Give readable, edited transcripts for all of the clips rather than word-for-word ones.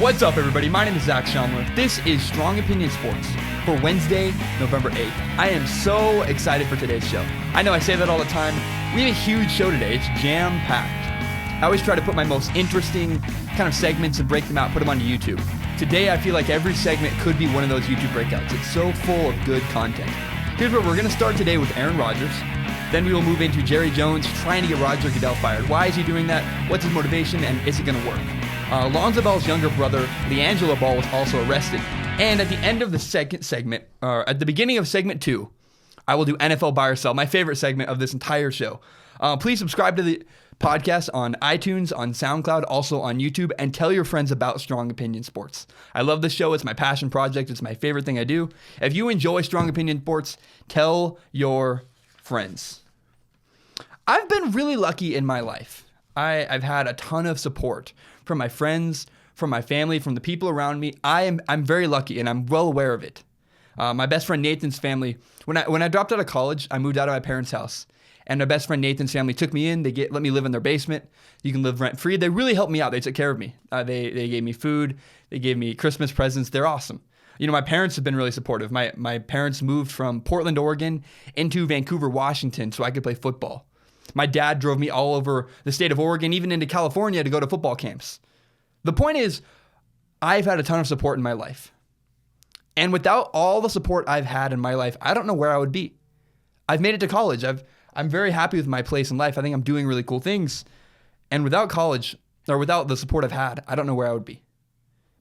What's up, everybody? My name is Zach Schomler. This is Strong Opinion Sports for Wednesday, November 8th. I am so excited for today's show. I know I say that all the time. We have a huge show today. It's jam-packed. I always try to put my most interesting kind of segments and break them out, put them onto YouTube. Today, I feel like every segment could be one of those YouTube breakouts. It's so full of good content. Here's where we're going to start today with Aaron Rodgers. Then we will move into Jerry Jones trying to get Roger Goodell fired. Why is he doing that? What's his motivation? And is it going to work? Lonzo Ball's younger brother, LiAngelo Ball, was also arrested. And at the end of the second segment, or at the beginning of segment 2, I will do NFL Buy or Sell, my favorite segment of this entire show. Please subscribe to the podcast on iTunes, on SoundCloud, also on YouTube, and tell your friends about Strong Opinion Sports. I love this show. It's my passion project. It's my favorite thing I do. If you enjoy Strong Opinion Sports, tell your friends. I've been really lucky in my life. I've had a ton of support from my friends, from my family, from the people around me. I'm very lucky, and I'm well aware of it. My best friend Nathan's family, when I dropped out of college, I moved out of my parents' house, and my best friend Nathan's family took me in. They let me live in their basement. You can live rent free. They really helped me out. They took care of me. They gave me food. They gave me Christmas presents. They're awesome. You know, my parents have been really supportive. My parents moved from Portland, Oregon, into Vancouver, Washington, so I could play football. My dad drove me all over the state of Oregon, even into California, to go to football camps. The point is, I've had a ton of support in my life. And without all the support I've had in my life, I don't know where I would be. I've made it to college. I'm very happy with my place in life. I think I'm doing really cool things. And without college, or without the support I've had, I don't know where I would be.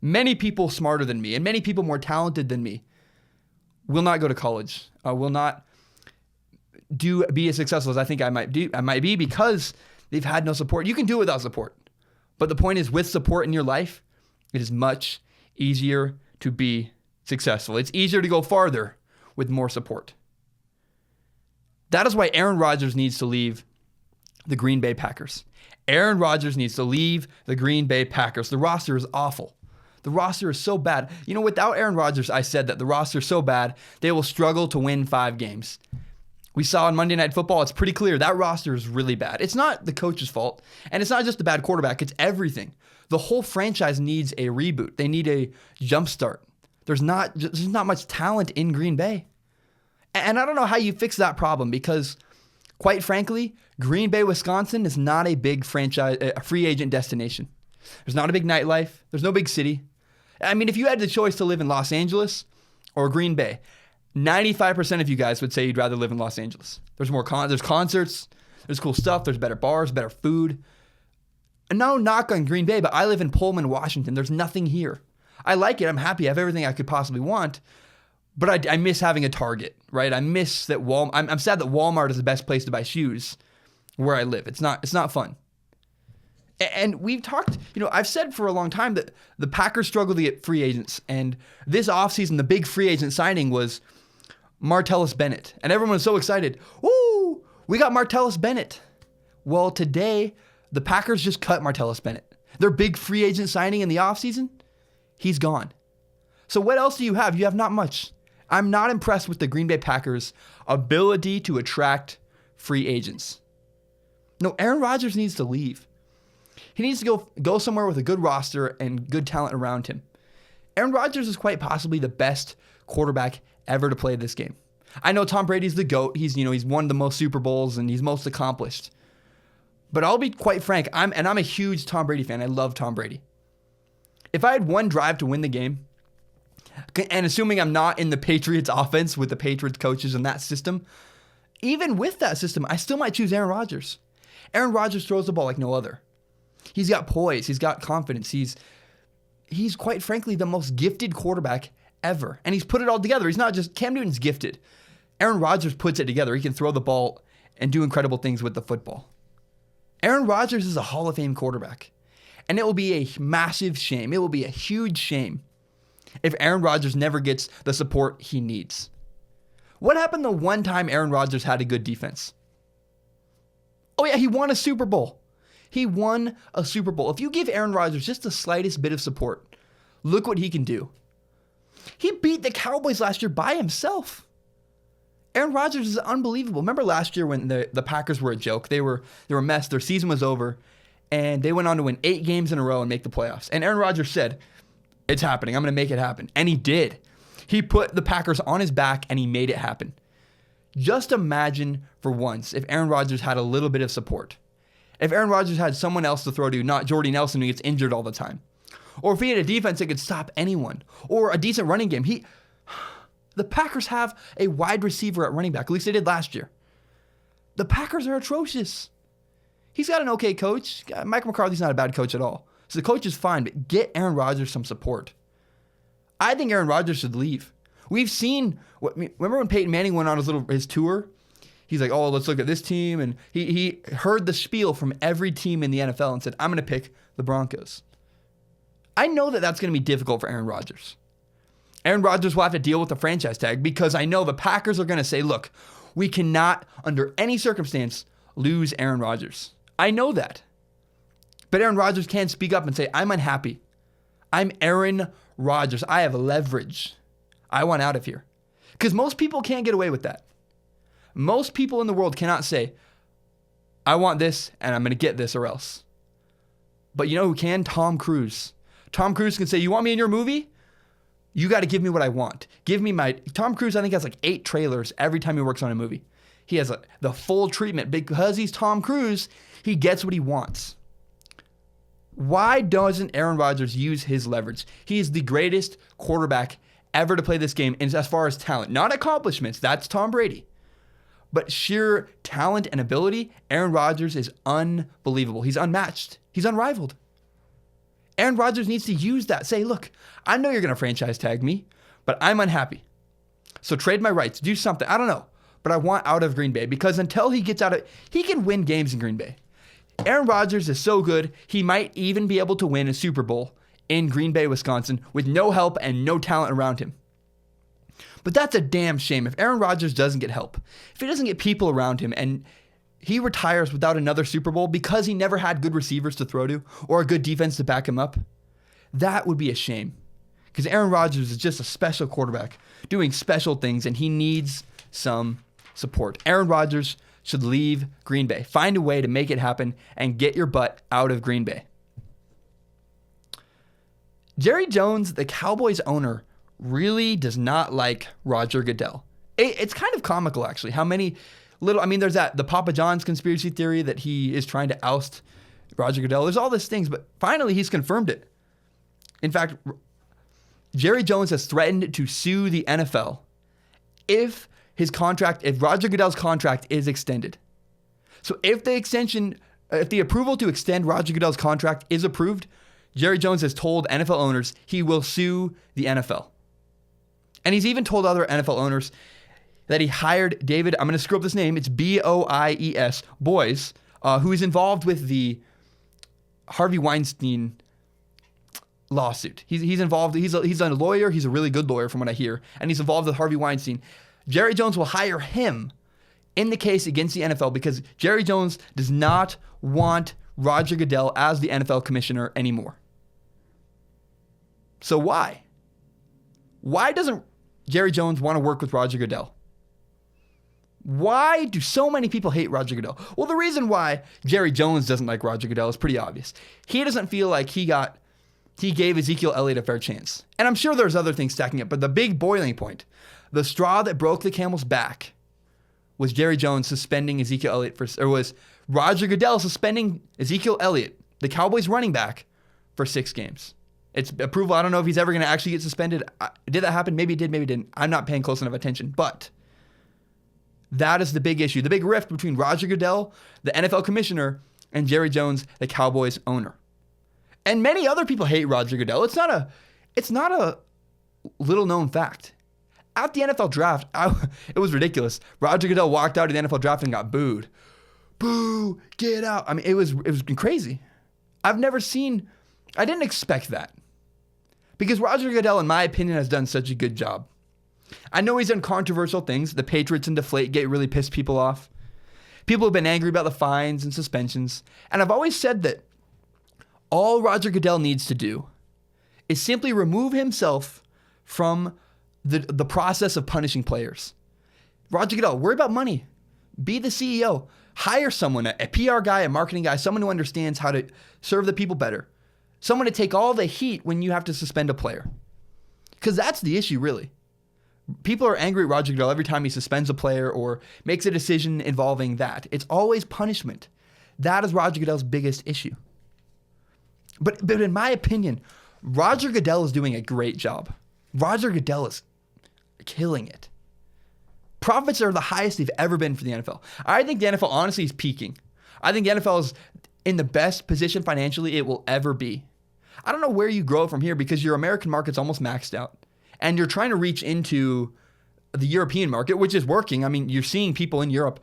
Many people smarter than me, and many people more talented than me, will not go to college, will not be as successful as I think I might be because they've had no support. You can do it without support. But the point is, with support in your life, it is much easier to be successful. It's easier to go farther with more support. That is why Aaron Rodgers needs to leave the Green Bay Packers. Aaron Rodgers needs to leave the Green Bay Packers. The roster is awful. The roster is so bad. You know, without Aaron Rodgers, I said that the roster is so bad, they will struggle to win 5 games. We saw on Monday Night Football, it's pretty clear that roster is really bad. It's not the coach's fault, and it's not just the bad quarterback, it's everything. The whole franchise needs a reboot. They need a jump start. There's not much talent in Green Bay. And I don't know how you fix that problem because, quite frankly, Green Bay, Wisconsin is not a big free agent destination. There's not a big nightlife. There's no big city. I mean, if you had the choice to live in Los Angeles or Green Bay, 95% of you guys would say you'd rather live in Los Angeles. There's more there's concerts, there's cool stuff, there's better bars, better food. And no knock on Green Bay, but I live in Pullman, Washington. There's nothing here. I like it. I'm happy. I have everything I could possibly want. But I miss having a Target, right? I miss that I'm sad that Walmart is the best place to buy shoes where I live. It's not fun. And we've talked, I've said for a long time that the Packers struggle to get free agents. And this offseason, the big free agent signing was Martellus Bennett. And everyone was so excited. Woo! We got Martellus Bennett. Well, today, the Packers just cut Martellus Bennett. Their big free agent signing in the offseason, he's gone. So what else do you have? You have not much. I'm not impressed with the Green Bay Packers' ability to attract free agents. No, Aaron Rodgers needs to leave. He needs to go somewhere with a good roster and good talent around him. Aaron Rodgers is quite possibly the best quarterback ever to play this game. I know Tom Brady's the GOAT. He's won the most Super Bowls and he's most accomplished. But I'll be quite frank, I'm a huge Tom Brady fan. I love Tom Brady. If I had one drive to win the game, and assuming I'm not in the Patriots offense with the Patriots coaches and that system, even with that system, I still might choose Aaron Rodgers. Aaron Rodgers throws the ball like no other. He's got poise. He's got confidence. He's quite frankly the most gifted quarterback ever. And he's put it all together. He's not just Cam Newton's gifted. Aaron Rodgers puts it together. He can throw the ball and do incredible things with the football. Aaron Rodgers is a Hall of Fame quarterback. And it will be a massive shame. It will be a huge shame if Aaron Rodgers never gets the support he needs. What happened the one time Aaron Rodgers had a good defense? Oh yeah, he won a Super Bowl. He won a Super Bowl. If you give Aaron Rodgers just the slightest bit of support, look what he can do. He beat the Cowboys last year by himself. Aaron Rodgers is unbelievable. Remember last year when the Packers were a joke? They were a mess. Their season was over, and they went on to win 8 games in a row and make the playoffs. And Aaron Rodgers said, It's happening. I'm going to make it happen. And he did. He put the Packers on his back and he made it happen. Just imagine for once if Aaron Rodgers had a little bit of support. If Aaron Rodgers had someone else to throw to, not Jordy Nelson who gets injured all the time. Or if he had a defense that could stop anyone. Or a decent running game. The Packers have a wide receiver at running back. At least they did last year. The Packers are atrocious. He's got an okay coach. Mike McCarthy's not a bad coach at all. So the coach is fine, but get Aaron Rodgers some support. I think Aaron Rodgers should leave. We've seen, remember when Peyton Manning went on his tour? He's like, oh, let's look at this team. And he heard the spiel from every team in the NFL and said, I'm going to pick the Broncos. I know that that's going to be difficult for Aaron Rodgers. Aaron Rodgers will have to deal with the franchise tag because I know the Packers are going to say, look, we cannot, under any circumstance, lose Aaron Rodgers. I know that. But Aaron Rodgers can speak up and say, I'm unhappy. I'm Aaron Rodgers. I have leverage. I want out of here. Because most people can't get away with that. Most people in the world cannot say, I want this and I'm going to get this or else. But you know who can? Tom Cruise. Tom Cruise can say, you want me in your movie? You got to give me what I want. Give me Tom Cruise, I think, has like 8 trailers every time he works on a movie. He has the full treatment. Because he's Tom Cruise, he gets what he wants. Why doesn't Aaron Rodgers use his leverage? He is the greatest quarterback ever to play this game as far as talent. Not accomplishments, that's Tom Brady. But sheer talent and ability, Aaron Rodgers is unbelievable. He's unmatched. He's unrivaled. Aaron Rodgers needs to use that. Say, look, I know you're going to franchise tag me, but I'm unhappy. So trade my rights. Do something. I don't know. But I want out of Green Bay because until he gets out of, he can win games in Green Bay. Aaron Rodgers is so good, he might even be able to win a Super Bowl in Green Bay, Wisconsin with no help and no talent around him. But that's a damn shame if Aaron Rodgers doesn't get help. If he doesn't get people around him and he retires without another Super Bowl because he never had good receivers to throw to or a good defense to back him up, that would be a shame. Because Aaron Rodgers is just a special quarterback doing special things and he needs some support. Aaron Rodgers should leave Green Bay. Find a way to make it happen and get your butt out of Green Bay. Jerry Jones, the Cowboys owner, really does not like Roger Goodell. It's kind of comical, actually, how many there's the Papa John's conspiracy theory that he is trying to oust Roger Goodell. There's all these things, but finally he's confirmed it. In fact, Jerry Jones has threatened to sue the NFL if Roger Goodell's contract is extended. So if the approval to extend Roger Goodell's contract is approved, Jerry Jones has told NFL owners he will sue the NFL. And he's even told other NFL owners that he hired David, I'm going to screw up this name, it's Boies, Boies, who is involved with the Harvey Weinstein lawsuit. He's involved, he's a lawyer, he's a really good lawyer from what I hear, and he's involved with Harvey Weinstein. Jerry Jones will hire him in the case against the NFL because Jerry Jones does not want Roger Goodell as the NFL commissioner anymore. So why? Why doesn't Jerry Jones want to work with Roger Goodell? Why do so many people hate Roger Goodell? Well, the reason why Jerry Jones doesn't like Roger Goodell is pretty obvious. He doesn't feel like he gave Ezekiel Elliott a fair chance. And I'm sure there's other things stacking up, but the big boiling point, the straw that broke the camel's back was Jerry Jones suspending Ezekiel Elliott was Roger Goodell suspending Ezekiel Elliott, the Cowboys running back, for 6 games. It's approval. I don't know if he's ever going to actually get suspended. Did that happen? Maybe it did, maybe it didn't. I'm not paying close enough attention. But that is the big issue, the big rift between Roger Goodell, the NFL commissioner, and Jerry Jones, the Cowboys owner. And many other people hate Roger Goodell. It's not a little known fact. At the NFL draft, it was ridiculous. Roger Goodell walked out of the NFL draft and got booed. Boo, get out. I mean, it was crazy. I didn't expect that. Because Roger Goodell, in my opinion, has done such a good job. I know he's done controversial things. The Patriots and Deflate really pissed people off. People have been angry about the fines and suspensions. And I've always said that all Roger Goodell needs to do is simply remove himself from the process of punishing players. Roger Goodell, worry about money. Be the CEO. Hire someone, a PR guy, a marketing guy, someone who understands how to serve the people better. Someone to take all the heat when you have to suspend a player. Because that's the issue, really. People are angry at Roger Goodell every time he suspends a player or makes a decision involving that. It's always punishment. That is Roger Goodell's biggest issue. But in my opinion, Roger Goodell is doing a great job. Roger Goodell is killing it. Profits are the highest they've ever been for the NFL. I think the NFL honestly is peaking. I think the NFL is in the best position financially it will ever be. I don't know where you grow from here because your American market's almost maxed out. And you're trying to reach into the European market, which is working. I mean, you're seeing people in Europe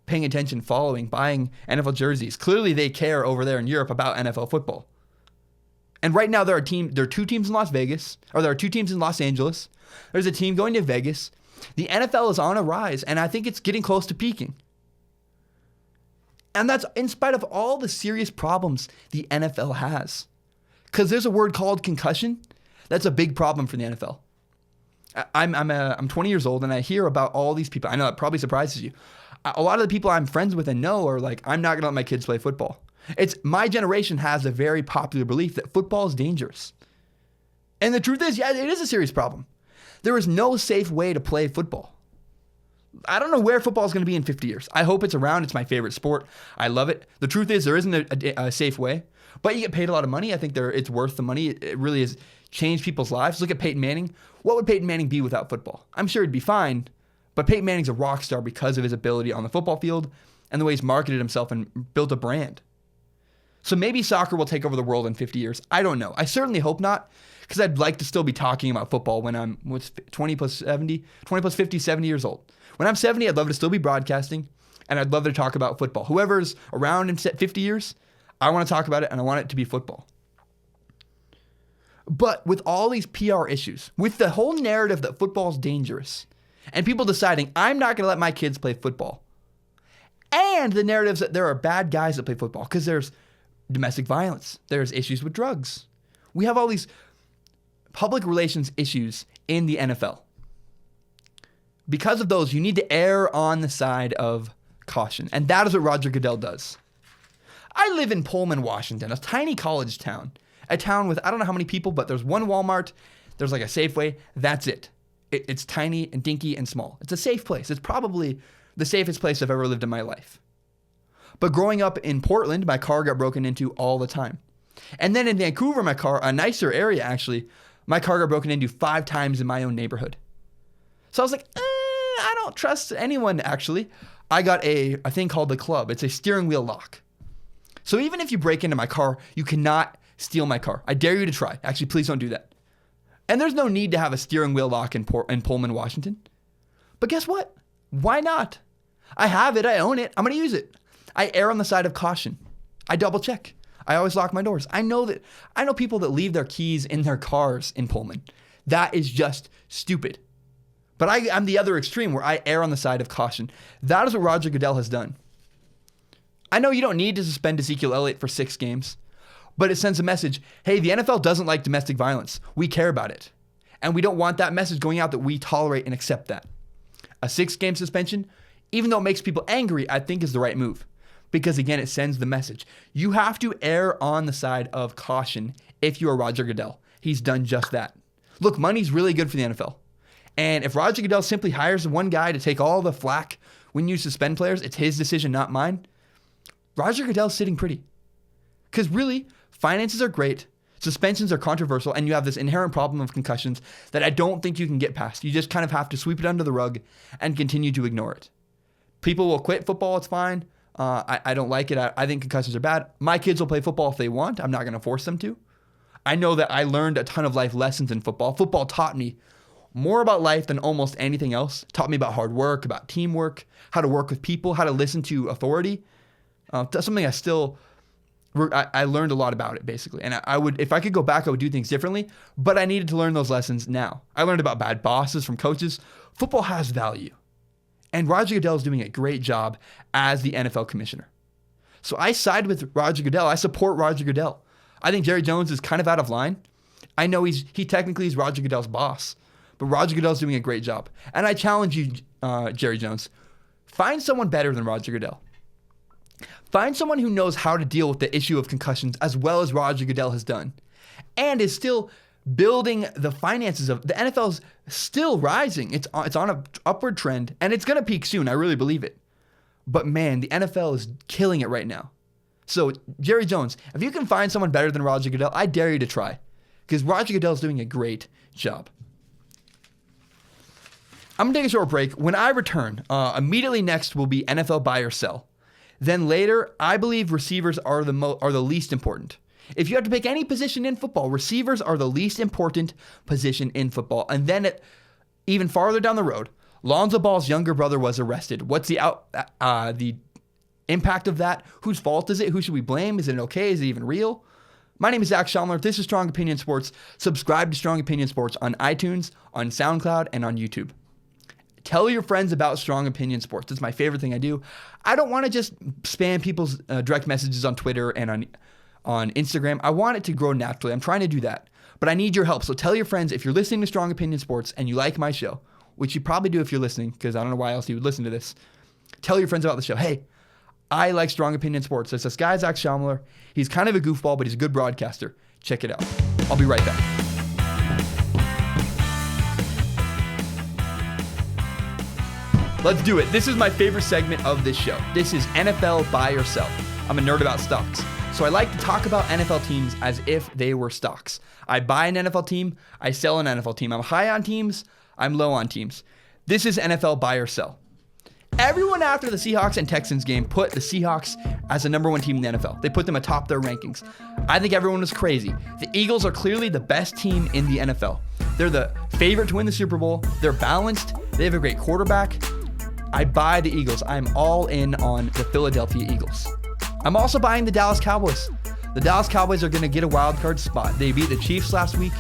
paying attention, following, buying NFL jerseys. Clearly they care over there in Europe about NFL football. And right now there are two teams in Las Vegas, or there are two teams in Los Angeles. There's a team going to Vegas. The NFL is on a rise, and I think it's getting close to peaking. And that's in spite of all the serious problems the NFL has. Because there's a word called concussion. That's a big problem for the NFL. I'm 20 years old, and I hear about all these people. I know it probably surprises you. A lot of the people I'm friends with and know are like, I'm not going to let my kids play football. My generation has a very popular belief that football is dangerous. And the truth is, yeah, it is a serious problem. There is no safe way to play football. I don't know where football is going to be in 50 years. I hope it's around. It's my favorite sport. I love it. The truth is, there isn't a safe way, but you get paid a lot of money. I think it's worth the money. It really has changed people's lives. Look at Peyton Manning. What would Peyton Manning be without football? I'm sure he'd be fine, but Peyton Manning's a rock star because of his ability on the football field and the way he's marketed himself and built a brand. So maybe soccer will take over the world in 50 years. I don't know. I certainly hope not, because I'd like to still be talking about football when I'm 20 plus 50, 70 years old. When I'm 70, I'd love to still be broadcasting, and I'd love to talk about football. Whoever's around in 50 years, I want to talk about it, and I want it to be football. But with all these PR issues, with the whole narrative that football is dangerous, and people deciding, I'm not going to let my kids play football, and the narratives that there are bad guys that play football, because there's domestic violence, there's issues with drugs. We have all these public relations issues in the NFL. Because of those, you need to err on the side of caution. And that is what Roger Goodell does. I live in Pullman, Washington, a tiny college town. A town with I don't know how many people, but there's one Walmart, there's like a Safeway, that's it. It's tiny and dinky and small. It's a safe place. It's probably the safest place I've ever lived in my life. But growing up in Portland, my car got broken into all the time. And then in Vancouver, my car, a nicer area actually, my car got broken into 5 times in my own neighborhood. So I was like, I don't trust anyone actually. I got a thing called the club. It's a steering wheel lock. So even if you break into my car, you cannot steal my car. I dare you to try. Actually, please don't do that. And there's no need to have a steering wheel lock in Pullman, Washington. But guess what? Why not? I have it. I own it. I'm going to use it. I err on the side of caution. I double check. I always lock my doors. I know people that leave their keys in their cars in Pullman. That is just stupid. But I'm the other extreme where I err on the side of caution. That is what Roger Goodell has done. I know you don't need to suspend Ezekiel Elliott for 6 games, but it sends a message, hey, the NFL doesn't like domestic violence. We care about it. And we don't want that message going out that we tolerate and accept that. A 6-game suspension, even though it makes people angry, I think is the right move. Because again, it sends the message. You have to err on the side of caution if you are Roger Goodell. He's done just that. Look, money's really good for the NFL. And if Roger Goodell simply hires one guy to take all the flack when you suspend players, it's his decision, not mine. Roger Goodell's sitting pretty. Because really, finances are great, suspensions are controversial, and you have this inherent problem of concussions that I don't think you can get past. You just kind of have to sweep it under the rug and continue to ignore it. People will quit football, it's fine. I don't like it. I think concussions are bad. My kids will play football if they want. I'm not going to force them to. I know that I learned a ton of life lessons in football. Football taught me more about life than almost anything else. It taught me about hard work, about teamwork, how to work with people, how to listen to authority. That's something I learned a lot about it, basically. And I would, if I could go back, I would do things differently, but I needed to learn those lessons now. I learned about bad bosses from coaches. Football has value. And Roger Goodell is doing a great job as the NFL commissioner. So I side with Roger Goodell. I support Roger Goodell. I think Jerry Jones is kind of out of line. I know he technically is Roger Goodell's boss, but Roger Goodell's doing a great job. And I challenge you, Jerry Jones, find someone better than Roger Goodell. Find someone who knows how to deal with the issue of concussions as well as Roger Goodell has done. and is still building the finances of the NFL's still rising. It's on an upward trend, and it's going to peak soon. I really believe it. But man, the NFL is killing it right now. So Jerry Jones, if you can find someone better than Roger Goodell, I dare you to try, because Roger Goodell is doing a great job. I'm going to take a short break. When I return, immediately next will be NFL buy or sell. Then later, I believe receivers are the least important. If you have to pick any position in football, receivers are the least important position in football. And then even farther down the road, Lonzo Ball's younger brother was arrested. What's the impact of that? Whose fault is it? Who should we blame? Is it okay? Is it even real? My name is Zach Schomler. This is Strong Opinion Sports. Subscribe to Strong Opinion Sports on iTunes, on SoundCloud, and on YouTube. Tell your friends about Strong Opinion Sports. It's my favorite thing I do. I don't want to just spam people's direct messages on Twitter and on Instagram. I want it to grow naturally. I'm trying to do that. But I need your help. So tell your friends, if you're listening to Strong Opinion Sports and you like my show, which you probably do if you're listening, because I don't know why else you would listen to this, tell your friends about the show. Hey, I like Strong Opinion Sports. It's this guy, Zach Schomler. He's kind of a goofball, but he's a good broadcaster. Check it out. I'll be right back. Let's do it. This is my favorite segment of this show. This is NFL buy or sell. I'm a nerd about stocks. So I like to talk about NFL teams as if they were stocks. I buy an NFL team, I sell an NFL team. I'm high on teams, I'm low on teams. This is NFL buy or sell. Everyone after the Seahawks and Texans game put the Seahawks as the number one team in the NFL. They put them atop their rankings. I think everyone was crazy. The Eagles are clearly the best team in the NFL. They're the favorite to win the Super Bowl. They're balanced. They have a great quarterback. I buy the Eagles. I'm all in on the Philadelphia Eagles. I'm also buying the Dallas Cowboys. The Dallas Cowboys are going to get a wild card spot. They beat the Chiefs last week.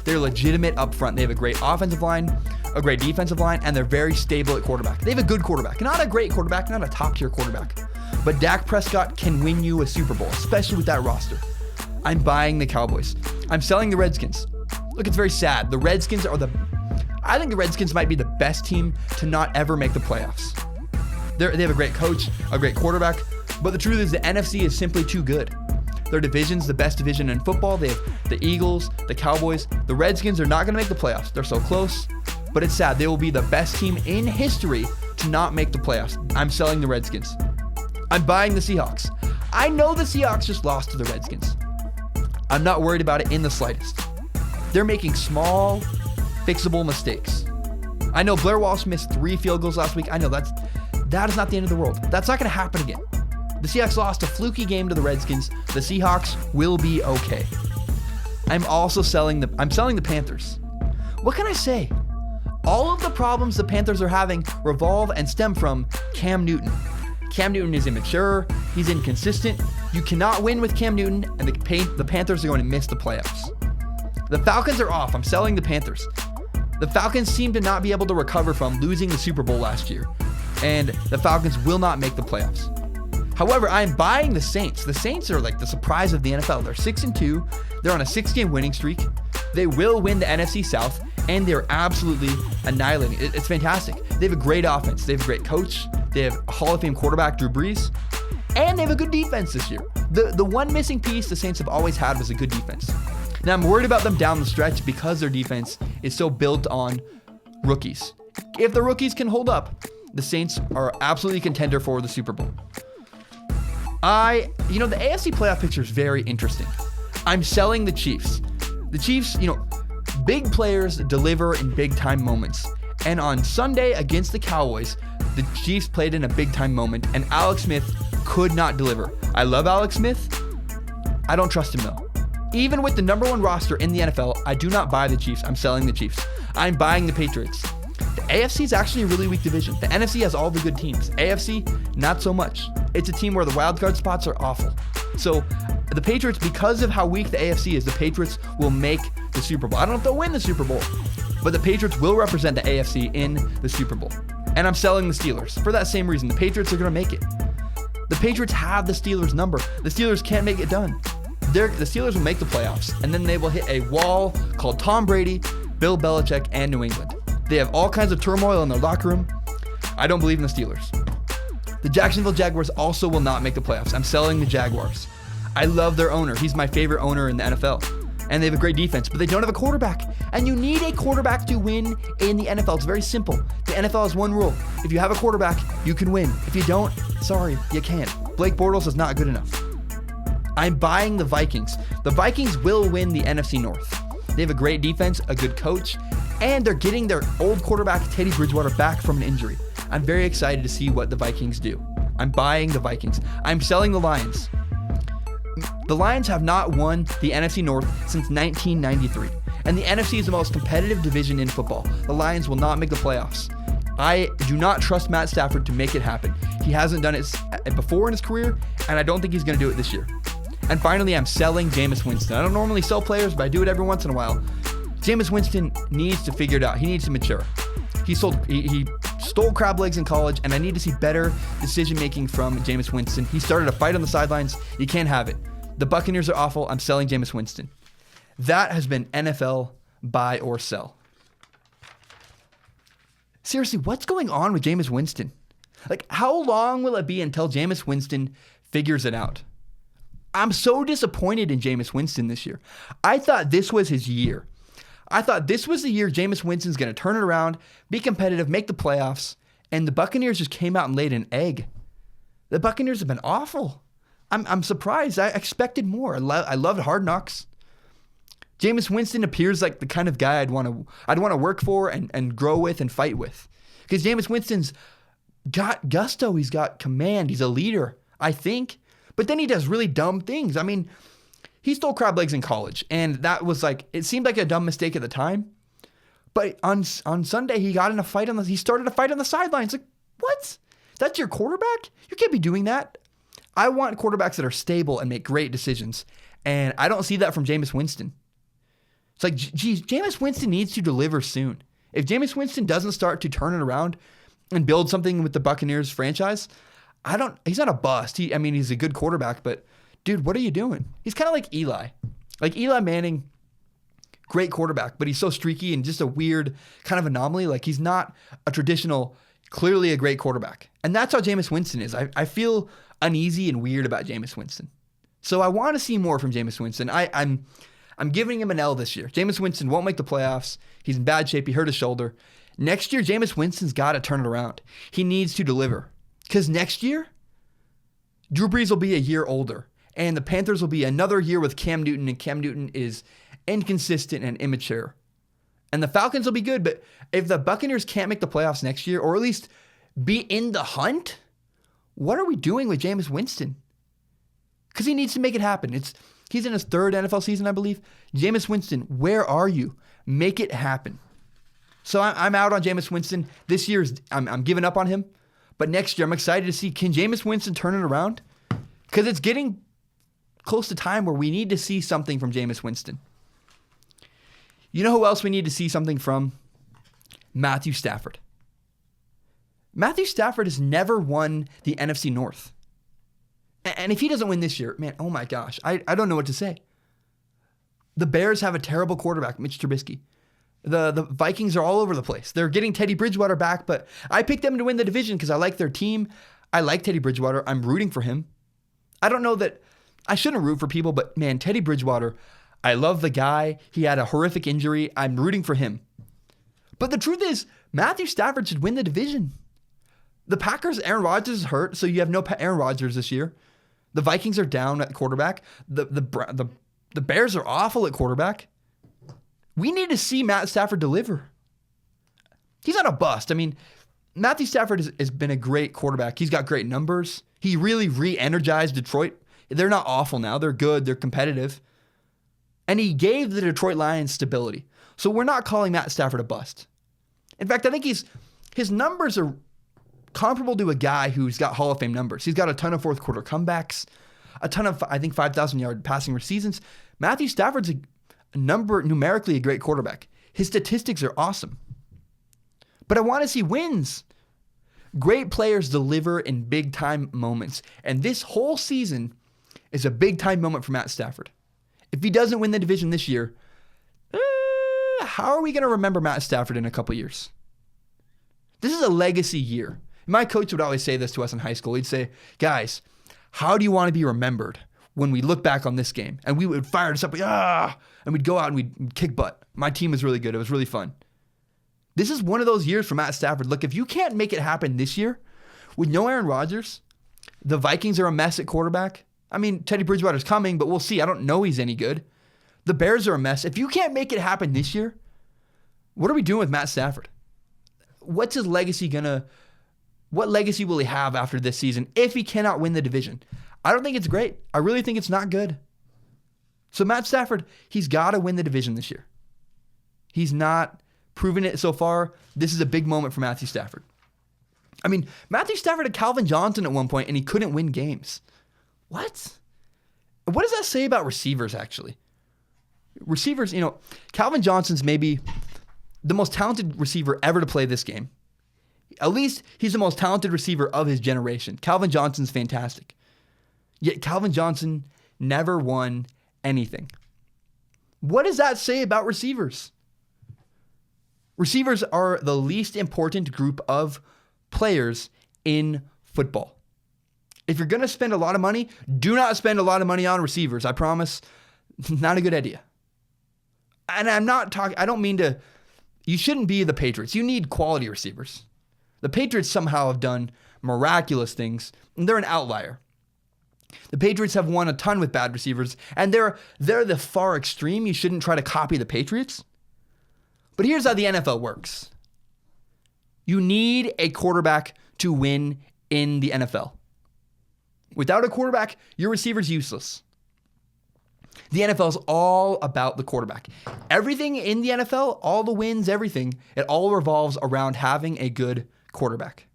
They're legitimate up front. They have a great offensive line, a great defensive line, and they're very stable at quarterback. They have a good quarterback. Not a great quarterback, not a top-tier quarterback. But Dak Prescott can win you a Super Bowl, especially with that roster. I'm buying the Cowboys. I'm selling the Redskins. Look, it's very sad. I think the Redskins might be the best team to not ever make the playoffs. They have a great coach, a great quarterback, but the truth is the NFC is simply too good. Their division's the best division in football. They have the Eagles, the Cowboys. The Redskins are not going to make the playoffs. They're so close, but it's sad. They will be the best team in history to not make the playoffs. I'm selling the Redskins. I'm buying the Seahawks. I know the Seahawks just lost to the Redskins. I'm not worried about it in the slightest. They're making small, fixable mistakes. I know Blair Walsh missed 3 field goals last week. I know that is not the end of the world. That's not going to happen again. The Seahawks lost a fluky game to the Redskins. The Seahawks will be okay. I'm selling the Panthers. What can I say? All of the problems the Panthers are having revolve and stem from Cam Newton. Cam Newton is immature. He's inconsistent. You cannot win with Cam Newton, and the Panthers are going to miss the playoffs. The Falcons are off. I'm selling the Panthers. The Falcons seem to not be able to recover from losing the Super Bowl last year, and the Falcons will not make the playoffs. However, I'm buying the Saints. The Saints are like the surprise of the NFL. They're 6-2. They're on a 6-game winning streak. They will win the NFC South, and they're absolutely annihilating. It's fantastic. They have a great offense. They have a great coach. They have a Hall of Fame quarterback, Drew Brees, and they have a good defense this year. The one missing piece the Saints have always had was a good defense. Now, I'm worried about them down the stretch because their defense is so built on rookies. If the rookies can hold up, the Saints are absolutely a contender for the Super Bowl. The AFC playoff picture is very interesting. I'm selling the Chiefs. The Chiefs, big players deliver in big time moments. And on Sunday against the Cowboys, the Chiefs played in a big time moment, and Alex Smith could not deliver. I love Alex Smith. I don't trust him though. Even with the number 1 roster in the NFL, I do not buy the Chiefs. I'm selling the Chiefs. I'm buying the Patriots. The AFC is actually a really weak division. The NFC has all the good teams. AFC, not so much. It's a team where the wild card spots are awful. So the Patriots, because of how weak the AFC is, the Patriots will make the Super Bowl. I don't know if they'll win the Super Bowl, but the Patriots will represent the AFC in the Super Bowl. And I'm selling the Steelers for that same reason. The Patriots are going to make it. The Patriots have the Steelers' number. The Steelers can't make it done. The Steelers will make the playoffs, and then they will hit a wall called Tom Brady, Bill Belichick, and New England. They have all kinds of turmoil in their locker room. I don't believe in the Steelers. The Jacksonville Jaguars also will not make the playoffs. I'm selling the Jaguars. I love their owner. He's my favorite owner in the NFL. and they have a great defense, but they don't have a quarterback. And you need a quarterback to win in the NFL. It's very simple. The NFL has one rule. If you have a quarterback, you can win. If you don't, sorry, you can't. Blake Bortles is not good enough. I'm buying the Vikings. The Vikings will win the NFC North. They have a great defense, a good coach, and they're getting their old quarterback, Teddy Bridgewater, back from an injury. I'm very excited to see what the Vikings do. I'm buying the Vikings. I'm selling the Lions. The Lions have not won the NFC North since 1993, and the NFC is the most competitive division in football. The Lions will not make the playoffs. I do not trust Matt Stafford to make it happen. He hasn't done it before in his career, and I don't think he's going to do it this year. And finally, I'm selling Jameis Winston. I don't normally sell players, but I do it every once in a while. Jameis Winston needs to figure it out. He needs to mature. He stole crab legs in college, and I need to see better decision-making from Jameis Winston. He started a fight on the sidelines. You can't have it. The Buccaneers are awful. I'm selling Jameis Winston. That has been NFL buy or sell. Seriously, what's going on with Jameis Winston? Like, how long will it be until Jameis Winston figures it out? I'm so disappointed in Jameis Winston this year. I thought this was his year. I thought this was the year Jameis Winston's going to turn it around, be competitive, make the playoffs, and the Buccaneers just came out and laid an egg. The Buccaneers have been awful. I'm surprised. I expected more. I loved Hard Knocks. Jameis Winston appears like the kind of guy I'd want to work for and grow with and fight with. Because Jameis Winston's got gusto. He's got command. He's a leader, I think. But then he does really dumb things. I mean, he stole crab legs in college, and that was it seemed like a dumb mistake at the time. But on Sunday, he got in a fight he started a fight on the sidelines. Like, what? That's your quarterback? You can't be doing that. I want quarterbacks that are stable and make great decisions, and I don't see that from Jameis Winston. It's like, geez, Jameis Winston needs to deliver soon. If Jameis Winston doesn't start to turn it around and build something with the Buccaneers franchise, he's not a bust. He's a good quarterback, but dude, what are you doing? He's kind of like Eli. Like Eli Manning, great quarterback, but he's so streaky and just a weird kind of anomaly. Like he's not a traditional, clearly a great quarterback. And that's how Jameis Winston is. I feel uneasy and weird about Jameis Winston. So I want to see more from Jameis Winston. I'm giving him an L this year. Jameis Winston won't make the playoffs. He's in bad shape. He hurt his shoulder. Next year, Jameis Winston's got to turn it around. He needs to deliver. Because next year, Drew Brees will be a year older. And the Panthers will be another year with Cam Newton. And Cam Newton is inconsistent and immature. And the Falcons will be good. But if the Buccaneers can't make the playoffs next year, or at least be in the hunt, what are we doing with Jameis Winston? Because he needs to make it happen. He's in his third NFL season, I believe. Jameis Winston, where are you? Make it happen. So I'm out on Jameis Winston. This year, I'm giving up on him. But next year, I'm excited to see, can Jameis Winston turn it around? Because it's getting close to time where we need to see something from Jameis Winston. You know who else we need to see something from? Matthew Stafford. Matthew Stafford has never won the NFC North. And if he doesn't win this year, man, oh my gosh, I don't know what to say. The Bears have a terrible quarterback, Mitch Trubisky. The Vikings are all over the place. They're getting Teddy Bridgewater back, but I picked them to win the division because I like their team. I like Teddy Bridgewater. I'm rooting for him. I don't know that I shouldn't root for people, but man, Teddy Bridgewater, I love the guy. He had a horrific injury. I'm rooting for him. But the truth is, Matthew Stafford should win the division. The Packers, Aaron Rodgers is hurt, so you have no Aaron Rodgers this year. The Vikings are down at quarterback. The Bears are awful at quarterback. We need to see Matt Stafford deliver. He's not a bust. I mean, Matthew Stafford has been a great quarterback. He's got great numbers. He really re-energized Detroit. They're not awful now. They're good. They're competitive. And he gave the Detroit Lions stability. So we're not calling Matt Stafford a bust. In fact, I think his numbers are comparable to a guy who's got Hall of Fame numbers. He's got a ton of fourth quarter comebacks, a ton of, I think, 5,000-yard passing seasons. Matthew Stafford's numerically a great quarterback. His statistics are awesome. But I want to see wins. Great players deliver in big-time moments. And this whole season is a big-time moment for Matt Stafford. If he doesn't win the division this year, how are we going to remember Matt Stafford in a couple years? This is a legacy year. My coach would always say this to us in high school. He'd say, guys, how do you want to be remembered? when we look back on this game, and we would fire us up, and we'd go out and we'd kick butt. My team was really good. It was really fun. This is one of those years for Matt Stafford. Look, if you can't make it happen this year with no Aaron Rodgers, the Vikings are a mess at quarterback. I mean, Teddy Bridgewater's coming, but we'll see. I don't know he's any good. The Bears are a mess. If you can't make it happen this year, what are we doing with Matt Stafford? What's his legacy what legacy will he have after this season if he cannot win the division? I don't think it's great. I really think it's not good. So Matt Stafford, he's got to win the division this year. He's not proven it so far. This is a big moment for Matthew Stafford. I mean, Matthew Stafford had Calvin Johnson at one point, and he couldn't win games. What? What does that say about receivers, actually? Receivers, Calvin Johnson's maybe the most talented receiver ever to play this game. At least he's the most talented receiver of his generation. Calvin Johnson's fantastic. Yet Calvin Johnson never won anything. What does that say about receivers? Receivers are the least important group of players in football. If you're going to spend a lot of money, do not spend a lot of money on receivers. I promise, not a good idea. And I don't mean to, you shouldn't be the Patriots. You need quality receivers. The Patriots somehow have done miraculous things, and they're an outlier. The Patriots have won a ton with bad receivers, and they're the far extreme. You shouldn't try to copy the Patriots. But here's how the NFL works. You need a quarterback to win in the NFL. Without a quarterback, your receiver's useless. The NFL is all about the quarterback. Everything in the NFL, all the wins, everything, it all revolves around having a good quarterback.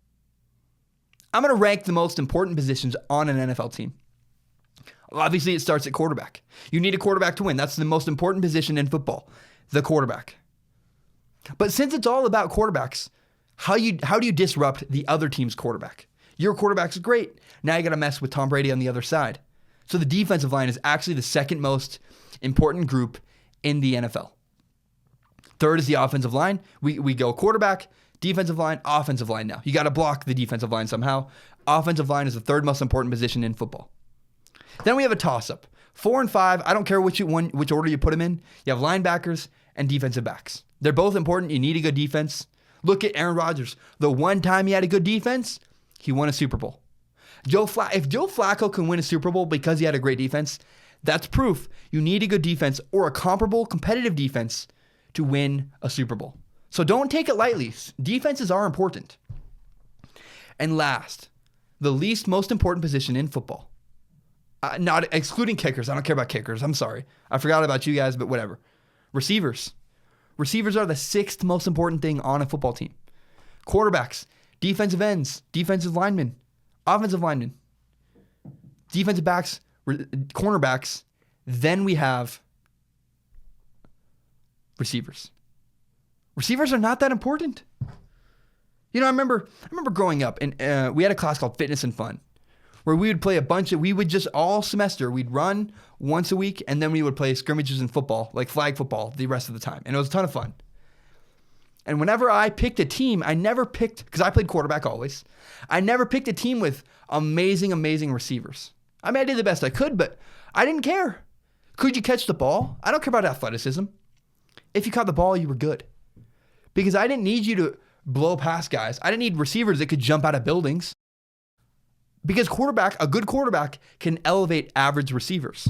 I'm going to rank the most important positions on an NFL team. Obviously, it starts at quarterback. You need a quarterback to win. That's the most important position in football, the quarterback. But since it's all about quarterbacks, how do you disrupt the other team's quarterback? Your quarterback's great. Now you got to mess with Tom Brady on the other side. So the defensive line is actually the second most important group in the NFL. Third is the offensive line. We go quarterback, defensive line, offensive line now. You got to block the defensive line somehow. Offensive line is the third most important position in football. Then we have a toss-up. 4 and 5, I don't care which order you put them in. You have linebackers and defensive backs. They're both important. You need a good defense. Look at Aaron Rodgers. The one time he had a good defense, he won a Super Bowl. If Joe Flacco can win a Super Bowl because he had a great defense, that's proof you need a good defense or a comparable competitive defense to win a Super Bowl. So don't take it lightly. Defenses are important. And last, the least most important position in football. Not excluding kickers. I don't care about kickers. I'm sorry. I forgot about you guys, but whatever. Receivers. Receivers are the sixth most important thing on a football team. Quarterbacks, defensive ends, defensive linemen, offensive linemen, defensive backs, cornerbacks. Then we have receivers. Receivers are not that important. I remember growing up, and we had a class called Fitness and Fun, where we would play all semester, we'd run once a week, and then we would play scrimmages in football, like flag football, the rest of the time. And it was a ton of fun. And whenever I picked a team, because I played quarterback always, I never picked a team with amazing, amazing receivers. I mean, I did the best I could, but I didn't care. Could you catch the ball? I don't care about athleticism. If you caught the ball, you were good. Because I didn't need you to blow past guys. I didn't need receivers that could jump out of buildings. Because a good quarterback can elevate average receivers.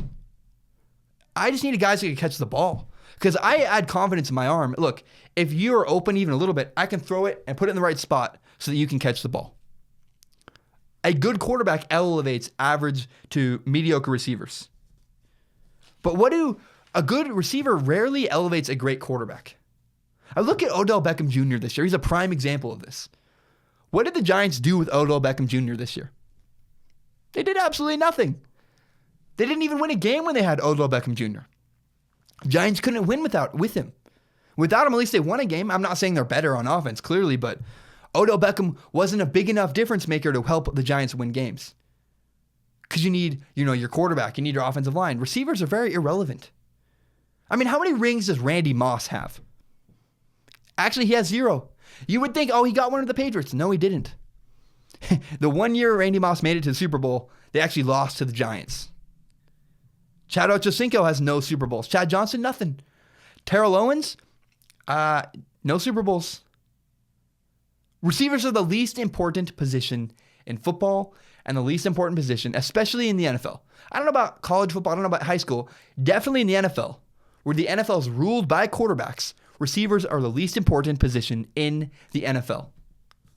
I just needed guys who could catch the ball. Because I had confidence in my arm. Look, if you're open even a little bit, I can throw it and put it in the right spot so that you can catch the ball. A good quarterback elevates average to mediocre receivers. But a good receiver rarely elevates a great quarterback. I look at Odell Beckham Jr. this year. He's a prime example of this. What did the Giants do with Odell Beckham Jr. this year? They did absolutely nothing. They didn't even win a game when they had Odell Beckham Jr. Giants couldn't win with him. Without him, at least they won a game. I'm not saying they're better on offense, clearly, but Odell Beckham wasn't a big enough difference maker to help the Giants win games. Because you need, your quarterback, you need your offensive line. Receivers are very irrelevant. I mean, how many rings does Randy Moss have? Actually, he has 0. You would think, he got one of the Patriots. No, he didn't. The one year Randy Moss made it to the Super Bowl, they actually lost to the Giants. Chad Ochocinco has no Super Bowls. Chad Johnson, nothing. Terrell Owens, no Super Bowls. Receivers are the least important position in football and the least important position, especially in the NFL. I don't know about college football. I don't know about high school. Definitely in the NFL, where the NFL is ruled by quarterbacks, receivers are the least important position in the NFL.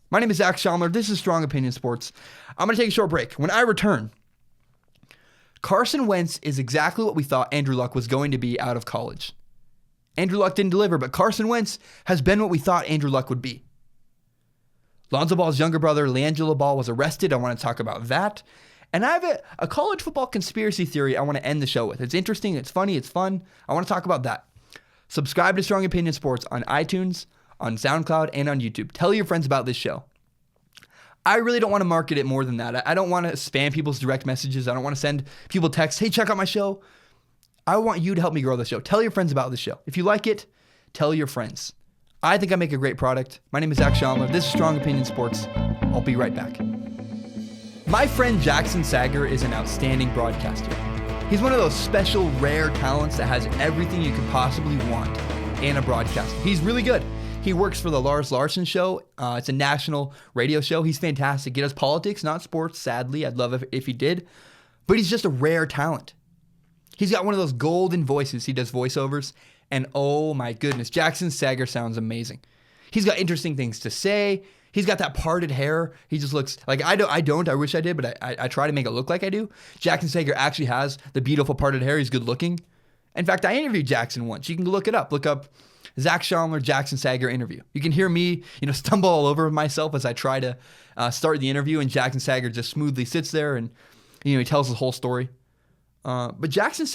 My name is Zach Schaumler. This is Strong Opinion Sports. I'm going to take a short break. When I return, Carson Wentz is exactly what we thought Andrew Luck was going to be out of college. Andrew Luck didn't deliver, but Carson Wentz has been what we thought Andrew Luck would be. Lonzo Ball's younger brother, LeAngelo Ball, was arrested. I want to talk about that. And I have a college football conspiracy theory I want to end the show with. It's interesting, it's funny, it's fun. I want to talk about that. Subscribe to Strong Opinion Sports on iTunes, on SoundCloud, and on YouTube. Tell your friends about this show. I really don't want to market it more than that. I don't want to spam people's direct messages. I don't want to send people texts, hey, check out my show. I want you to help me grow the show. Tell your friends about the show. If you like it, tell your friends. I think I make a great product. My name is Zach Schaumler. This is Strong Opinion Sports. I'll be right back. My friend Jackson Sager is an outstanding broadcaster. He's one of those special, rare talents that has everything you could possibly want in a broadcaster. He's really good. He works for the Lars Larson Show. It's a national radio show. He's fantastic. He does politics, not sports, sadly. I'd love if he did. But he's just a rare talent. He's got one of those golden voices. He does voiceovers. And oh my goodness, Jackson Sager sounds amazing. He's got interesting things to say. He's got that parted hair. He just looks like I wish I did, but I try to make it look like I do. Jackson Sager actually has the beautiful parted hair. He's good looking. In fact, I interviewed Jackson once. You can look it up. Look up Zach Schaumler, Jackson Sager interview. You can hear me, stumble all over myself as I try to start the interview, and Jackson Sager just smoothly sits there and he tells his whole story. But Jackson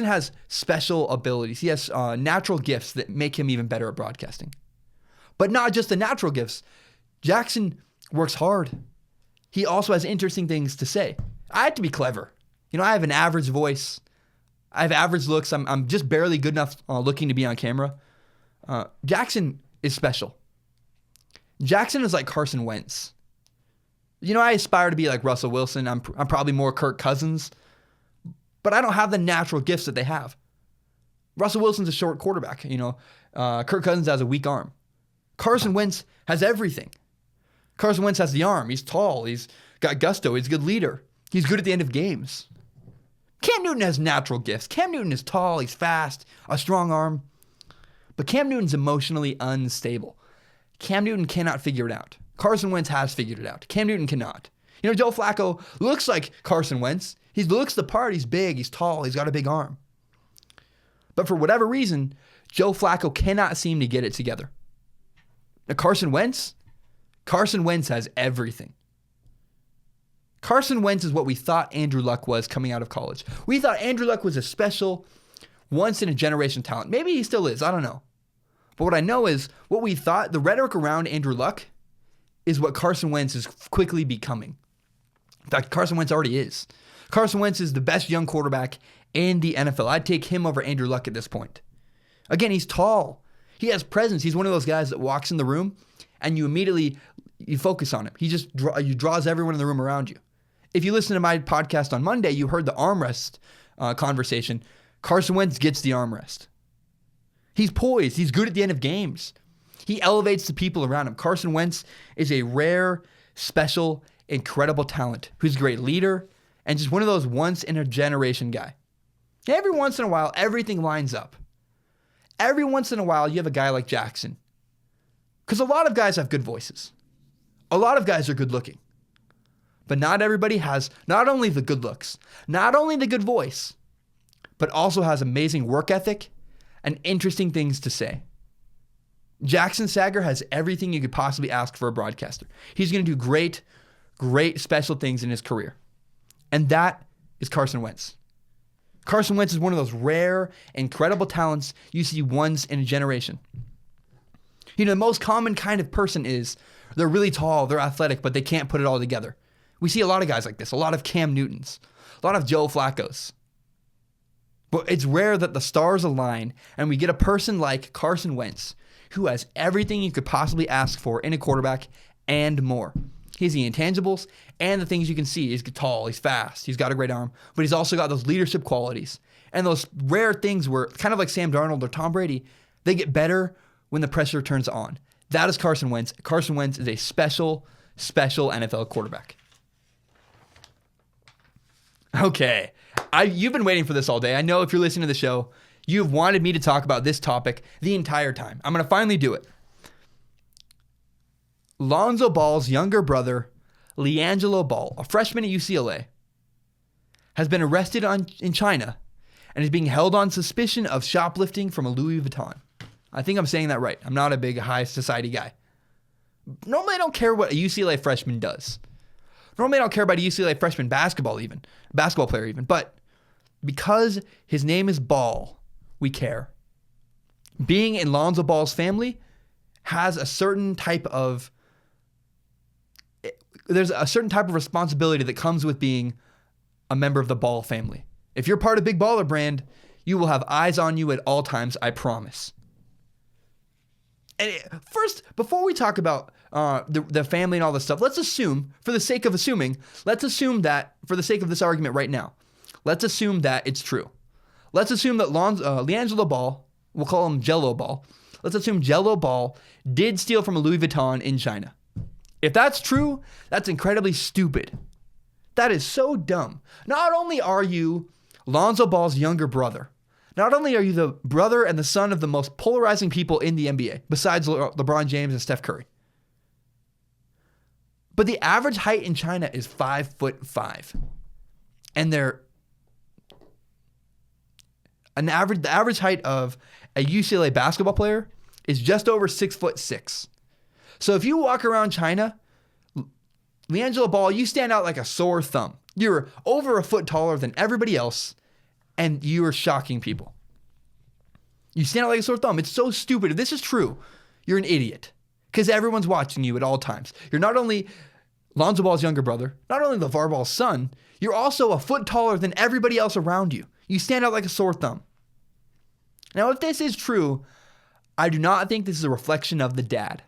has special abilities. He has natural gifts that make him even better at broadcasting. But not just the natural gifts. Jackson works hard. He also has interesting things to say. I have to be clever. I have an average voice. I have average looks. I'm just barely good enough looking to be on camera. Jackson is special. Jackson is like Carson Wentz. I aspire to be like Russell Wilson. I'm probably more Kirk Cousins. But I don't have the natural gifts that they have. Russell Wilson's a short quarterback. Kirk Cousins has a weak arm. Carson Wentz has everything. Carson Wentz has the arm. He's tall. He's got gusto. He's a good leader. He's good at the end of games. Cam Newton has natural gifts. Cam Newton is tall. He's fast. A strong arm. But Cam Newton's emotionally unstable. Cam Newton cannot figure it out. Carson Wentz has figured it out. Cam Newton cannot. Joe Flacco looks like Carson Wentz. He looks the part. He's big. He's tall. He's got a big arm. But for whatever reason, Joe Flacco cannot seem to get it together. Now, Carson Wentz has everything. Carson Wentz is what we thought Andrew Luck was coming out of college. We thought Andrew Luck was a special, once-in-a-generation talent. Maybe he still is. I don't know. But what I know is what we thought, the rhetoric around Andrew Luck is what Carson Wentz is quickly becoming. In fact, Carson Wentz already is. Carson Wentz is the best young quarterback in the NFL. I'd take him over Andrew Luck at this point. Again, he's tall. He has presence. He's one of those guys that walks in the room and you focus on him. He draws everyone in the room around you. If you listen to my podcast on Monday, you heard the armrest conversation. Carson Wentz gets the armrest. He's poised. He's good at the end of games. He elevates the people around him. Carson Wentz is a rare, special, incredible talent who's a great leader and just one of those once-in-a-generation guy. Every once in a while, everything lines up. Every once in a while, you have a guy like Jackson. Because a lot of guys have good voices. A lot of guys are good looking. But not everybody has not only the good looks, not only the good voice, but also has amazing work ethic and interesting things to say. Jackson Sager has everything you could possibly ask for a broadcaster. He's going to do great, great special things in his career. And that is Carson Wentz. Carson Wentz is one of those rare, incredible talents you see once in a generation. The most common kind of person is they're really tall, they're athletic, but they can't put it all together. We see a lot of guys like this, a lot of Cam Newtons, a lot of Joe Flaccos. But it's rare that the stars align and we get a person like Carson Wentz who has everything you could possibly ask for in a quarterback and more. He has the intangibles and the things you can see. He's tall, he's fast, he's got a great arm, but he's also got those leadership qualities and those rare things where, kind of like Sam Darnold or Tom Brady, they get better when the pressure turns on. That is Carson Wentz. Carson Wentz is a special NFL quarterback. Okay. You've been waiting for this all day. I know if you're listening to the show, you've wanted me to talk about this topic the entire time. I'm going to finally do it. Lonzo Ball's younger brother, LiAngelo Ball, a freshman at UCLA, has been arrested in China and is being held on suspicion of shoplifting from a Louis Vuitton. I think I'm saying that right. I'm not a big high society guy. Normally, I don't care what a UCLA freshman does. Normally, I don't care about a UCLA freshman basketball player even. But because his name is Ball, we care. Being in Lonzo Ball's family has a certain type of responsibility that comes with being a member of the Ball family. If you're part of Big Baller Brand, you will have eyes on you at all times, I promise. And first, before we talk about the family and all this stuff, let's assume, for the sake of that, for the sake of this argument right now, let's assume that it's true. Let's assume that LiAngelo Ball, we'll call him Gelo Ball, let's assume Gelo Ball did steal from a Louis Vuitton in China. If that's true, that's incredibly stupid. That is so dumb. Not only are you Lonzo Ball's younger brother, not only are you the brother and the son of the most polarizing people in the NBA, besides LeBron James and Steph Curry, but the average height in China is 5'5", and the average height of a UCLA basketball player is just over 6'6". So if you walk around China, LiAngelo Ball, you stand out like a sore thumb. You're over a foot taller than everybody else, and you are shocking people. You stand out like a sore thumb. It's so stupid. If this is true, you're an idiot because everyone's watching you at all times. You're not only Lonzo Ball's younger brother, not only LeVar Ball's son, you're also a foot taller than everybody else around you. You stand out like a sore thumb. Now, if this is true, I do not think this is a reflection of the dad.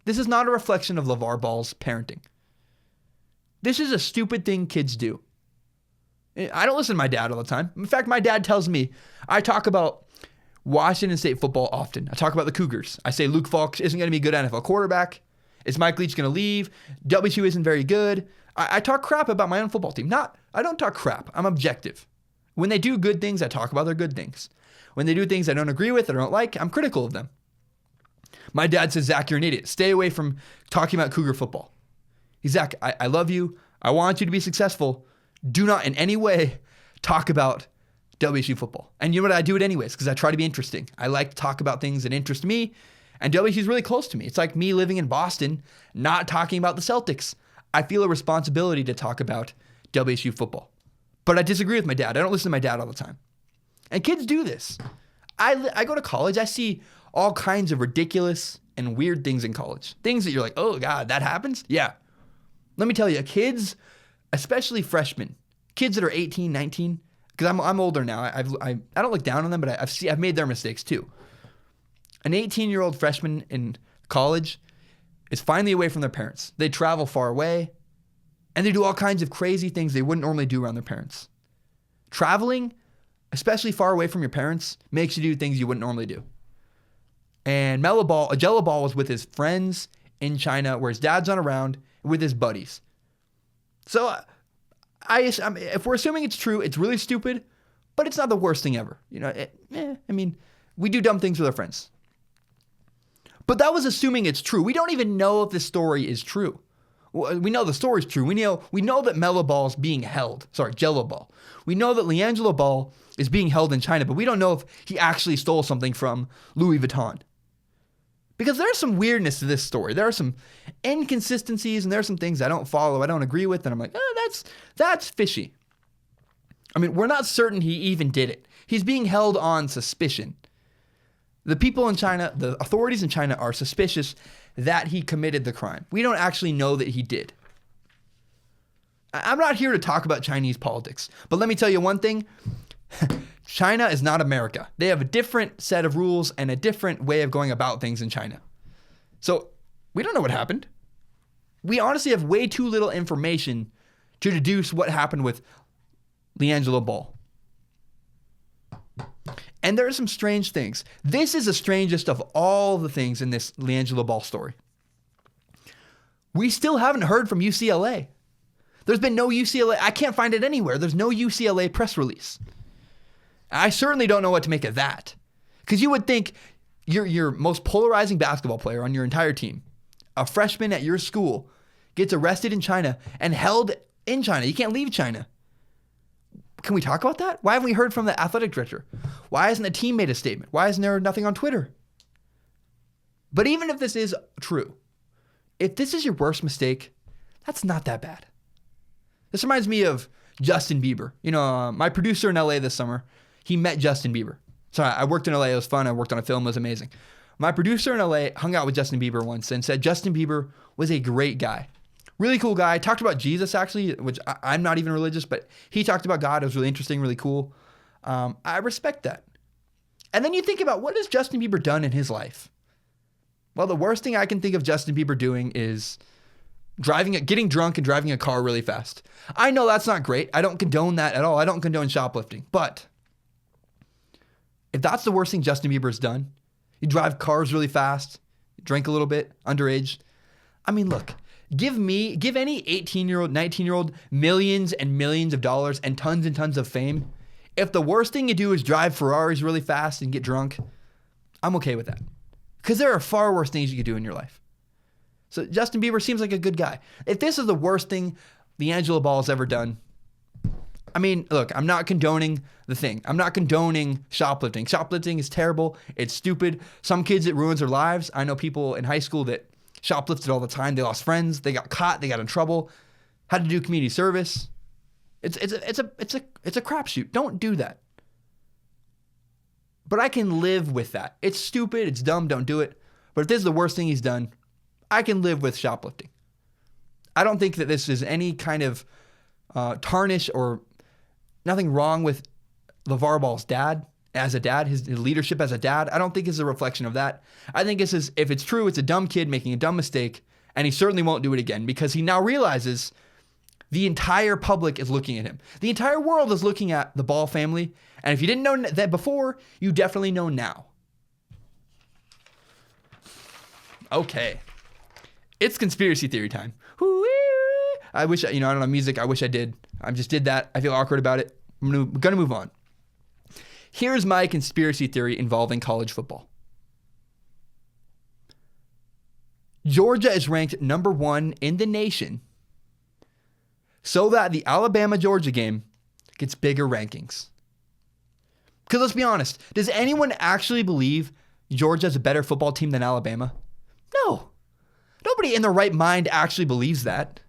This is not a reflection of LeVar Ball's parenting. This is a stupid thing kids do. I don't listen to my dad all the time. In fact, my dad tells me, I talk about Washington State football often. I talk about the Cougars. I say Luke Falk isn't going to be a good NFL quarterback. Is Mike Leach going to leave? WSU isn't very good. I talk crap about my own football team. I don't talk crap. I'm objective. When they do good things, I talk about their good things. When they do things I don't agree with or don't like, I'm critical of them. My dad says, Zach, you're an idiot. Stay away from talking about Cougar football. He's, Zach, I love you. I want you to be successful. Do not in any way talk about WSU football. And you know what? I do it anyways because I try to be interesting. I like to talk about things that interest me, and WSU is really close to me. It's like me living in Boston, not talking about the Celtics. I feel a responsibility to talk about WSU football. But I disagree with my dad. I don't listen to my dad all the time. And kids do this. I go to college. I see all kinds of ridiculous and weird things in college. Things that you're like, oh, God, that happens? Yeah. Let me tell you, kids, especially freshmen, kids that are 18, 19, because I'm older now. I don't look down on them, but I've made their mistakes too. An 18-year-old freshman in college is finally away from their parents. They travel far away, and they do all kinds of crazy things they wouldn't normally do around their parents. Traveling, especially far away from your parents, makes you do things you wouldn't normally do. And Gelo Ball was with his friends in China where his dad's not around, with his buddies. So if we're assuming it's true, it's really stupid, but it's not the worst thing ever. You know, we do dumb things with our friends. But that was assuming it's true. We don't even know if this story is true. We know the story's true. We know that Gelo Ball. We know that LiAngelo Ball is being held in China, but we don't know if he actually stole something from Louis Vuitton. Because there's some weirdness to this story. There are some inconsistencies and there are some things I don't follow, I don't agree with, and I'm like, that's fishy. I mean, we're not certain he even did it. He's being held on suspicion. The people in China, the authorities in China are suspicious that he committed the crime. We don't actually know that he did. I'm not here to talk about Chinese politics, but let me tell you one thing. China is not America. They have a different set of rules and a different way of going about things in China. So we don't know what happened. We honestly have way too little information to deduce what happened with LiAngelo Ball. And there are some strange things. This is the strangest of all the things in this LiAngelo Ball story. We still haven't heard from UCLA. There's been no UCLA. I can't find it anywhere. There's no UCLA press release. I certainly don't know what to make of that. Because you would think your most polarizing basketball player on your entire team, a freshman at your school, gets arrested in China and held in China. You can't leave China. Can we talk about that? Why haven't we heard from the athletic director? Why hasn't the team made a statement? Why isn't there nothing on Twitter? But even if this is true, if this is your worst mistake, that's not that bad. This reminds me of Justin Bieber. You know, my producer in LA this summer, he met Justin Bieber. So I worked in LA. It was fun. I worked on a film. It was amazing. My producer in LA hung out with Justin Bieber once and said Justin Bieber was a great guy. Really cool guy. Talked about Jesus, actually, which I'm not even religious, but he talked about God. It was really interesting, really cool. I respect that. And then you think about, what has Justin Bieber done in his life? Well, the worst thing I can think of Justin Bieber doing is getting drunk and driving a car really fast. I know that's not great. I don't condone that at all. I don't condone shoplifting. But if that's the worst thing Justin Bieber's done, you drive cars really fast, drink a little bit, underage. I mean, look, give any 18-year-old, 19-year-old millions and millions of dollars and tons of fame. If the worst thing you do is drive Ferraris really fast and get drunk, I'm okay with that. Because there are far worse things you could do in your life. So Justin Bieber seems like a good guy. If this is the worst thing LiAngelo Ball has ever done, I mean, look, I'm not condoning the thing. I'm not condoning shoplifting. Shoplifting is terrible. It's stupid. Some kids, it ruins their lives. I know people in high school that shoplifted all the time. They lost friends. They got caught. They got in trouble. Had to do community service. It's a crapshoot. Don't do that. But I can live with that. It's stupid. It's dumb. Don't do it. But if this is the worst thing he's done, I can live with shoplifting. I don't think that this is any kind of tarnish or nothing wrong with LeVar Ball's dad as a dad, his leadership as a dad. I don't think it's a reflection of that. I think this is, if it's true, it's a dumb kid making a dumb mistake, and he certainly won't do it again because he now realizes the entire public is looking at him. The entire world is looking at the Ball family, and if you didn't know that before, you definitely know now. Okay. It's conspiracy theory time. I wish, I don't know music. I wish I did. I just did that. I feel awkward about it. I'm gonna move on. Here's my conspiracy theory involving college football. Georgia is ranked number 1 in the nation so that the Alabama-Georgia game gets bigger rankings. Because let's be honest, does anyone actually believe Georgia's a better football team than Alabama? No. Nobody in their right mind actually believes that.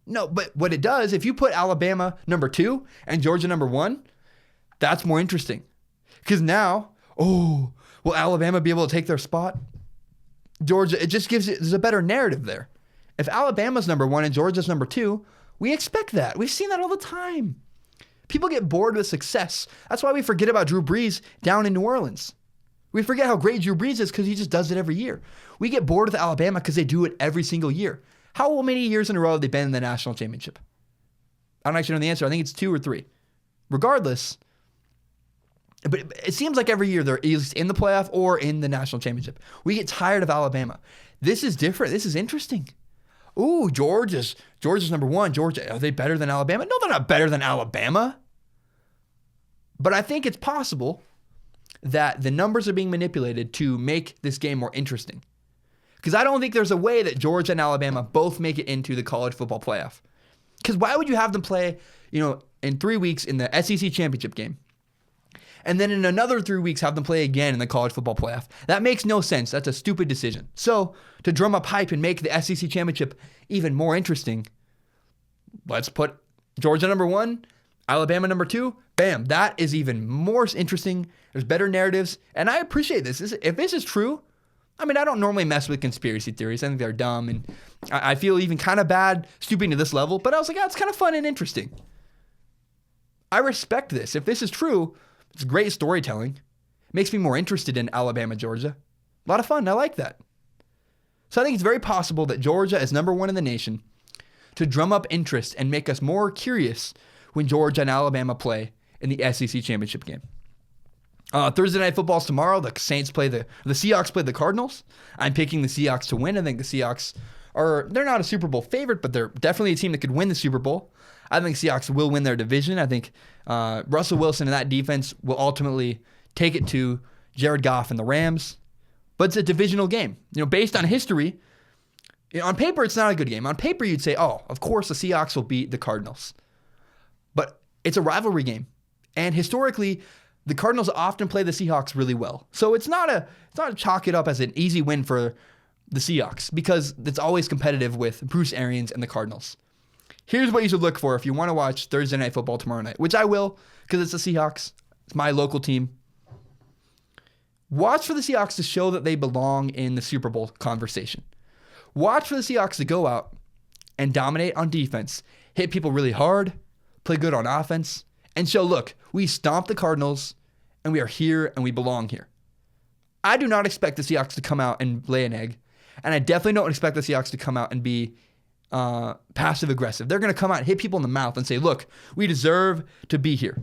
No, but what it does, if you put Alabama number 2 and Georgia number 1, that's more interesting. Because now, will Alabama be able to take their spot? Georgia, it just there's a better narrative there. If Alabama's number 1 and Georgia's number 2, we expect that. We've seen that all the time. People get bored with success. That's why we forget about Drew Brees down in New Orleans. We forget how great Drew Brees is because he just does it every year. We get bored with Alabama because they do it every single year. How many years in a row have they been in the national championship? I don't actually know the answer. I think it's 2 or 3. Regardless, but it seems like every year they're either in the playoff or in the national championship. We get tired of Alabama. This is different. This is interesting. Ooh, Georgia's number 1. Georgia, are they better than Alabama? No, they're not better than Alabama. But I think it's possible that the numbers are being manipulated to make this game more interesting. Because I don't think there's a way that Georgia and Alabama both make it into the college football playoff. Because why would you have them play, in 3 weeks in the SEC championship game, and then in another 3 weeks have them play again in the college football playoff? That makes no sense. That's a stupid decision. So to drum up hype and make the SEC championship even more interesting, let's put Georgia number 1, Alabama number 2. Bam, that is even more interesting. There's better narratives, and I appreciate this. If this is true, I don't normally mess with conspiracy theories. I think they're dumb, and I feel even kind of bad stooping to this level, but I was like, it's kind of fun and interesting. I respect this. If this is true, it's great storytelling. It makes me more interested in Alabama, Georgia. A lot of fun. I like that. So I think it's very possible that Georgia is number one in the nation to drum up interest and make us more curious when Georgia and Alabama play in the SEC championship game. Thursday Night Football's tomorrow. The Seahawks play the Cardinals. I'm picking the Seahawks to win. I think the Seahawks they're not a Super Bowl favorite, but they're definitely a team that could win the Super Bowl. I think Seahawks will win their division. I think Russell Wilson and that defense will ultimately take it to Jared Goff and the Rams. But it's a divisional game. Based on history, on paper, it's not a good game. On paper, you'd say, oh, of course the Seahawks will beat the Cardinals. But it's a rivalry game. And historically, the Cardinals often play the Seahawks really well. So it's not a chalk it up as an easy win for the Seahawks because it's always competitive with Bruce Arians and the Cardinals. Here's what you should look for if you want to watch Thursday Night Football tomorrow night, which I will because it's the Seahawks. It's my local team. Watch for the Seahawks to show that they belong in the Super Bowl conversation. Watch for the Seahawks to go out and dominate on defense, hit people really hard, play good on offense, and show, look, we stomped the Cardinals, and we are here, and we belong here. I do not expect the Seahawks to come out and lay an egg, and I definitely don't expect the Seahawks to come out and be passive-aggressive. They're going to come out and hit people in the mouth and say, look, we deserve to be here.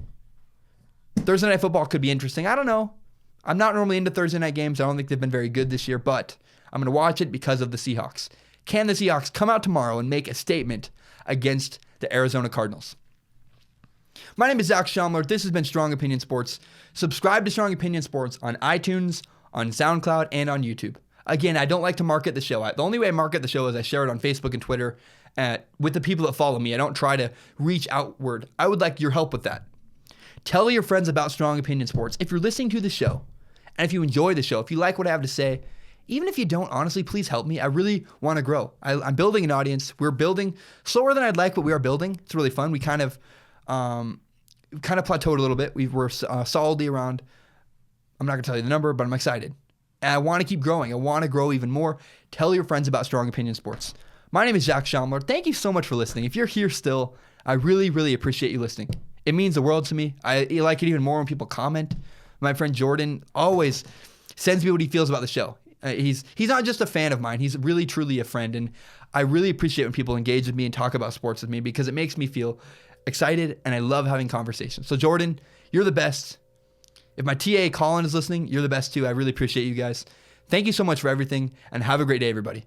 Thursday Night Football could be interesting. I don't know. I'm not normally into Thursday night games. I don't think they've been very good this year, but I'm going to watch it because of the Seahawks. Can the Seahawks come out tomorrow and make a statement against the Arizona Cardinals? My name is Zach Schaumler. This has been Strong Opinion Sports. Subscribe to Strong Opinion Sports on iTunes, on SoundCloud, and on YouTube. Again, I don't like to market the show. The only way I market the show is I share it on Facebook and Twitter with the people that follow me. I don't try to reach outward. I would like your help with that. Tell your friends about Strong Opinion Sports. If you're listening to the show, and if you enjoy the show, if you like what I have to say, even if you don't, honestly, please help me. I really want to grow. I'm building an audience. We're building slower than I'd like, but we are building. It's really fun. We kind of plateaued a little bit. We're solidly around, I'm not going to tell you the number, but I'm excited. And I want to keep growing. I want to grow even more. Tell your friends about Strong Opinion Sports. My name is Zach Schaumler. Thank you so much for listening. If you're here still, I really, really appreciate you listening. It means the world to me. I like it even more when people comment. My friend Jordan always sends me what he feels about the show. He's not just a fan of mine. He's really, truly a friend. And I really appreciate when people engage with me and talk about sports with me because it makes me feel excited and I love having conversations. So Jordan, you're the best. If my TA Colin is listening, you're the best too. I really appreciate you guys. Thank you so much for everything and have a great day, everybody.